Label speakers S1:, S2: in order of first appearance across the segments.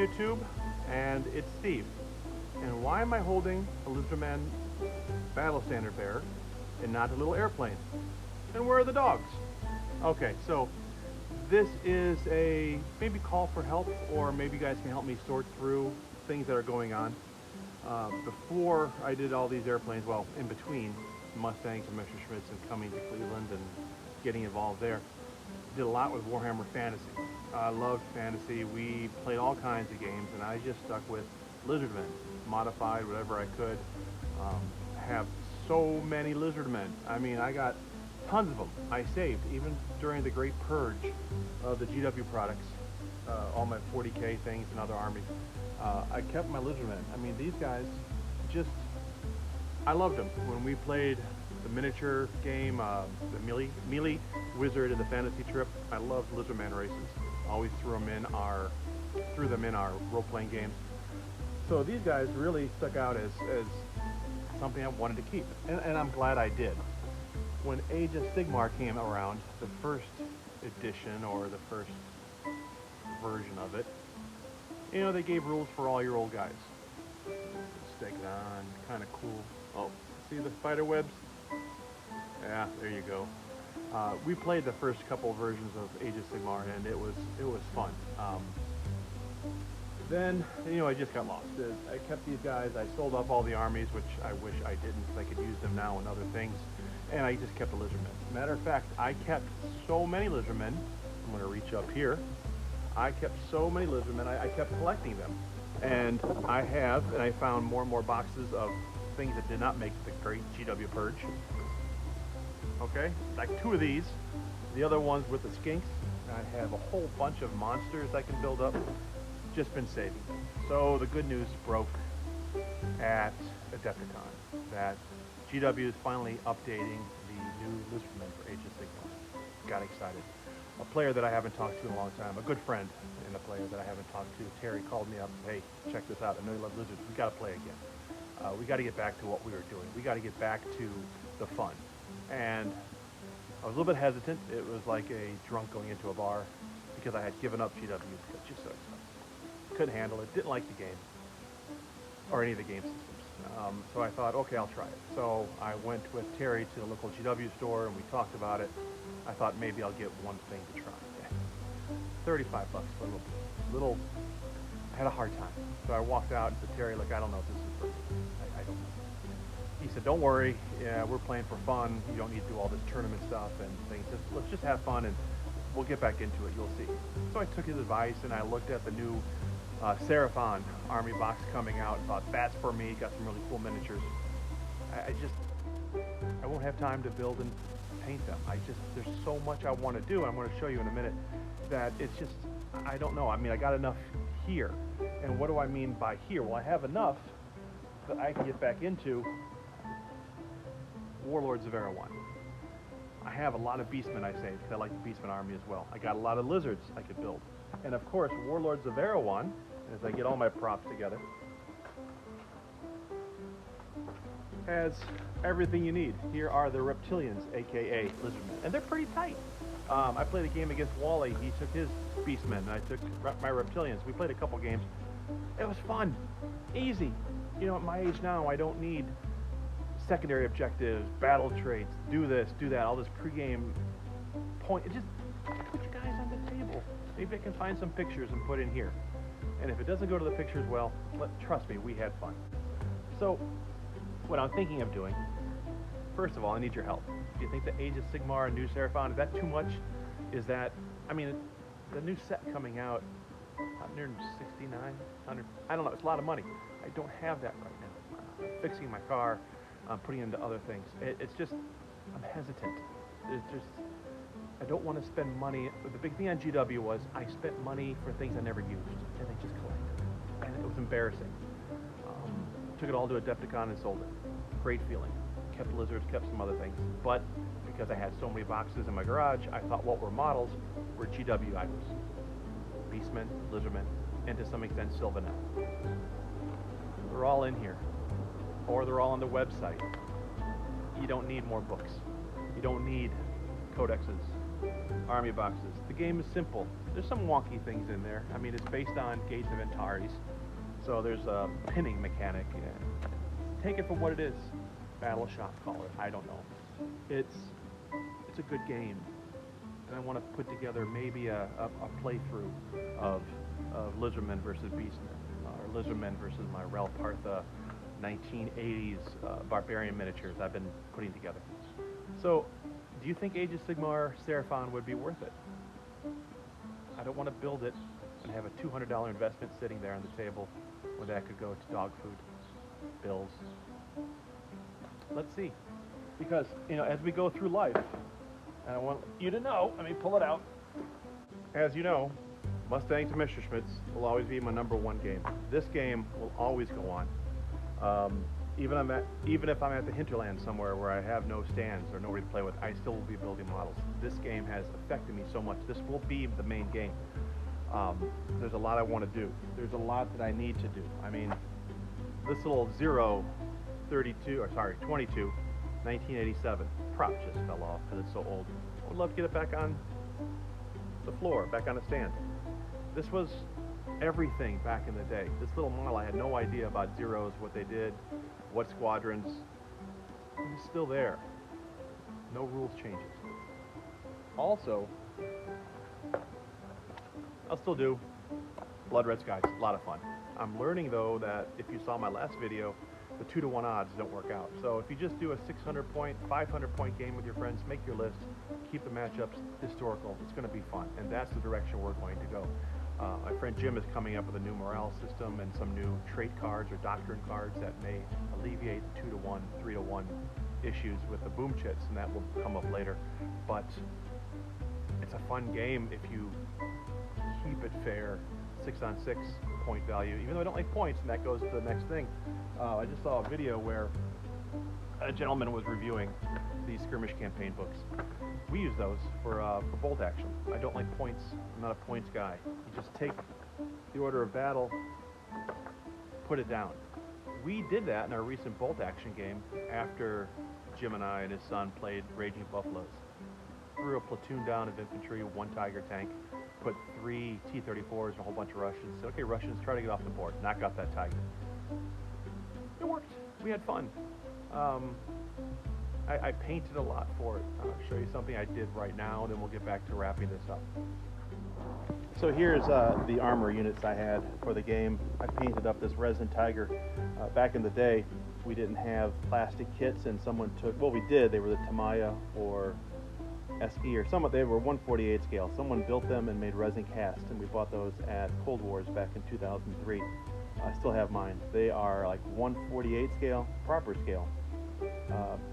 S1: YouTube, and it's Steve. And why am I holding a Lizardman battle standard bearer and not a little airplane? And where are the dogs? Okay, so this is a maybe call for help, or maybe you guys can help me sort through things that are going on. Before I did all these airplanes, well, in between Mustangs and Messerschmitts and coming to Cleveland and getting involved there, did a lot with Warhammer Fantasy. I loved fantasy. We played all kinds of games, and I just stuck with Lizardmen, modified whatever I could. Have so many Lizardmen. I mean, I got tons of them. I saved, even during the great purge of the GW products, all my 40K things and other armies. I kept my Lizardmen. I mean, these guys just, I loved them. When we played the miniature game, the Melee Wizard and the Fantasy Trip, I loved Lizardman races. Always threw them in our role-playing games. So these guys really stuck out as something I wanted to keep, and I'm glad I did. When Age of Sigmar came around, the first edition or the first version of it, you know, they gave rules for all your old guys. Stick it on, kind of cool. Oh, see the spider webs? Yeah, there you go. We played the first couple versions of Age of Sigmar, and it was fun. Then, you know, I just got lost. I kept these guys. I sold off all the armies, which I wish I didn't, because I could use them now in other things. And I just kept the Lizardmen. Matter of fact, I kept so many Lizardmen. I'm going to reach up here. I kept so many Lizardmen, I kept collecting them. And I found more and more boxes of things that did not make the great GW Purge. Okay, like 2 of these. The other ones with the skinks. I have a whole bunch of monsters I can build up. Just been saving them. So the good news broke at Adepticon that GW is finally updating the new Lizardmen for Age of Sigmar. Got excited. A player that I haven't talked to in a long time, a good friend and a player that I haven't talked to, Terry, called me up, hey, check this out, I know you love Lizards, we got to play again. We got to get back to what we were doing. We got to get back to the fun. And I was a little bit hesitant. It was like a drunk going into a bar because I had given up GW because it's just so expensive. Couldn't handle it, didn't like the game, or any of the game systems. So I thought, okay, I'll try it. So I went with Terry to the local GW store and we talked about it. I thought maybe I'll get one thing to try. 35 bucks for a little, I had a hard time. So I walked out and said, Terry, look, I don't know if this is for me. I don't know. He said, don't worry, yeah, we're playing for fun. You don't need to do all this tournament stuff and things. Let's just have fun and we'll get back into it, you'll see. So I took his advice and I looked at the new Seraphon army box coming out and thought, that's for me, got some really cool miniatures. I won't have time to build and paint them. There's so much I want to do, and I'm going to show you in a minute, that it's just, I don't know. I mean, I got enough here. And what do I mean by here? Well, I have enough that I can get back into Warlords of Erewhon. I have a lot of Beastmen I saved, because I like the Beastmen army as well. I got a lot of Lizards I could build. And of course, Warlords of Erewhon, as I get all my props together, has everything you need. Here are the Reptilians, aka Lizardmen, and they're pretty tight. I played a game against Wally. He took his Beastmen, and I took my Reptilians. We played a couple games. It was fun, easy. You know, at my age now, I don't need secondary objectives, battle traits, do this, do that, all this pregame point. Just put your guys on the table. Maybe I can find some pictures and put in here. And if it doesn't go to the pictures, well, trust me, we had fun. So, what I'm thinking of doing, first of all, I need your help. Do you think the Age of Sigmar and new Seraphon, is that too much? Is that, I mean, the new set coming out, 169, 100, I don't know, it's a lot of money. I don't have that right now. I'm fixing my car, I'm putting into other things. It's just, I'm hesitant. It's just, I don't want to spend money. The big thing on GW was I spent money for things I never used, and they just collected. And it was embarrassing. Took it all to Adepticon and sold it. Great feeling. Kept lizards, kept some other things. But because I had so many boxes in my garage, I thought what were models were GW items. Beastmen, Lizardmen, and to some extent Sylvanet. They're all in here. Or they're all on the website. You don't need more books. You don't need codexes. army boxes. The game is simple. There's some wonky things in there. I mean, it's based on Gates of Antares, so there's a pinning mechanic. Yeah. Take it for what it is. Battle Shop, call it. I don't know. It's a good game, and I want to put together maybe a playthrough of Lizardmen versus Beastmen, or Lizardmen versus my Rel Partha 1980s barbarian miniatures I've been putting together. So, do you think Age of Sigmar Seraphon would be worth it? I don't want to build it and have a $200 investment sitting there on the table when that could go to dog food, bills. Let's see. Because, you know, as we go through life, and I want you to know, let me pull it out. As you know, Mustangs and Messerschmitts will always be my #1 game. This game will always go on. Even if I'm at the hinterland somewhere where I have no stands or nobody to play with, I still will be building models. This game has affected me so much. This will be the main game. There's a lot I want to do. There's a lot that I need to do. I mean, this little 22, 1987 prop just fell off because it's so old. I would love to get it back on the floor, back on a stand. This was everything back in the day. This little model, I had no idea about zeros, what they did, what squadrons. It's still there. No rules changes. Also, I'll still do Blood Red Skies. A lot of fun. I'm learning though that if you saw my last video, the 2-to-1 odds don't work out. So if you just do a 600 point, 500 point game with your friends, make your list, keep the matchups historical, it's going to be fun. And that's the direction we're going to go. My friend Jim is coming up with a new morale system and some new trait cards or doctrine cards that may alleviate 2-to-1, 3-to-1 issues with the boom chits, and that will come up later. But it's a fun game if you keep it fair. 6-on-6 point value, even though I don't like points, and that goes to the next thing. I just saw a video where a gentleman was reviewing these skirmish campaign books. We use those for bolt action. I don't like points. I'm not a points guy. You just take the order of battle, put it down. We did that in our recent bolt action game after Jim and I and his son played Raging Buffaloes. Threw a platoon down of infantry, 1 Tiger tank, put 3 T-34s and a whole bunch of Russians. Said, okay, Russians, try to get off the board. Knock out that Tiger. It worked. We had fun. I painted a lot for it. I'll show you something I did right now, then we'll get back to wrapping this up. So here's the armor units I had for the game. I painted up this resin Tiger. Back in the day, we didn't have plastic kits, and someone took, well, we did. They were the Tamiya or SE or some, they were 1/48 scale. Someone built them and made resin cast, and we bought those at Cold Wars back in 2003. I still have mine. They are like 1/48 scale, proper scale.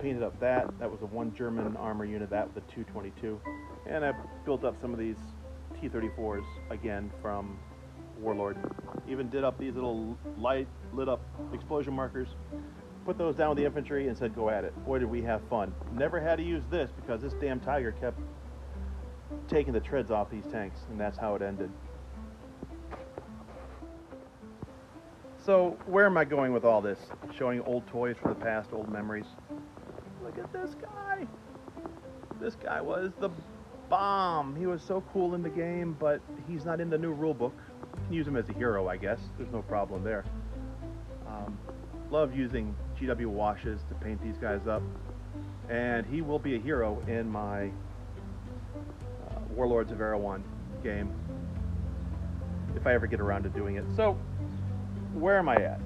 S1: Painted up that was a 1 German armor unit, that with a 222. And I built up some of these T-34s again from Warlord. Even did up these little light lit up explosion markers. Put those down with the infantry and said, go at it. Boy, did we have fun. Never had to use this because this damn Tiger kept taking the treads off these tanks, and that's how it ended. So, where am I going with all this? Showing old toys from the past, old memories. Look at this guy. This guy was the bomb. He was so cool in the game, but he's not in the new rule book. You can use him as a hero, I guess. There's no problem there. Love using GW washes to paint these guys up, and he will be a hero in my Warlords of Erewhon game if I ever get around to doing it. So where am I at?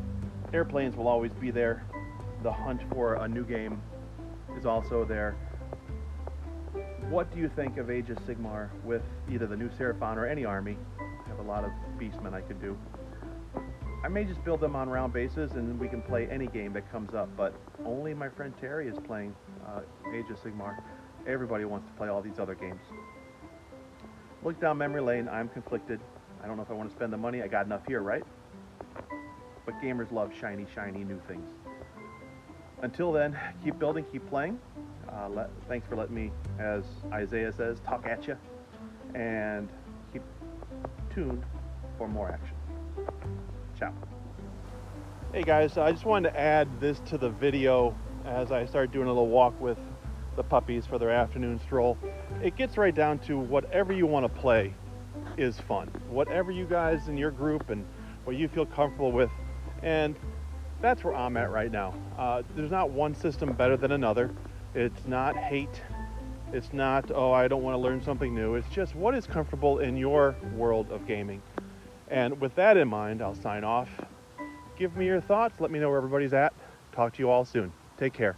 S1: Airplanes will always be there. The hunt for a new game is also there. What do you think of Age of Sigmar with either the new Seraphon or any army? I have a lot of beastmen I could do. I may just build them on round bases and we can play any game that comes up, but only my friend Terry is playing Age of Sigmar. Everybody wants to play all these other games. Look down memory lane, I'm conflicted. I don't know if I want to spend the money. I got enough here, right? But gamers love shiny, shiny new things. Until then, keep building, keep playing. Thanks for letting me, as Isaiah says, talk at you. And keep tuned for more action. Ciao. Hey guys, I just wanted to add this to the video as I started doing a little walk with the puppies for their afternoon stroll. It gets right down to whatever you want to play is fun. Whatever you guys in your group and what you feel comfortable with. And that's where I'm at right now. There's not one system better than another. It's not hate. It's not, oh, I don't want to learn something new. It's just what is comfortable in your world of gaming. And with that in mind, I'll sign off. Give me your thoughts. Let me know where everybody's at. Talk to you all soon. Take care.